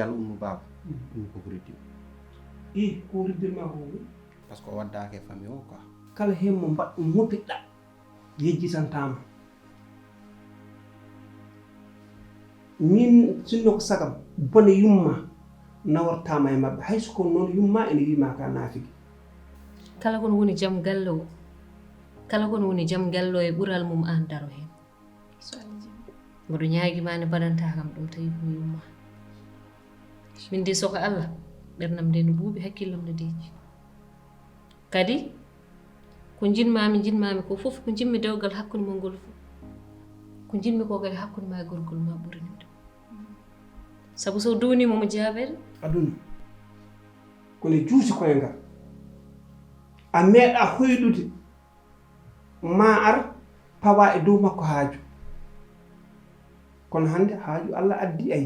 Sénégal ummu baba ummu ko riddi ko riddirma ko parce que o waddake famille o quoi kala hen mo mbaɗɗo mopiɗɗa yejjitantama min sinno ko sagam bone yumma nawartama e mabɓe hayso ko noon yumma ene wima ka naafigi kala kono woni jam galle o kala kono woni jam galle o e ɓural mum an daro hen mboɗo ñaaguima ne mbaɗanta kam ɗum tawi komi yumma min de soko Allah ɓerdam nde no buuɓi hakkillam no deeƴi kadi ko jinmami ko fof ko jinmi dewgal hakkude mon ngol fof ko jinmi ko kadi hakkude ma e gorgol ma ɓurini ɗum sabu so downimo mo jaabere aduna kono juuti koye ngal a meeɗa hoyɗude ma ar pawa e dow makko haaju kono hande haaju Allah addi ay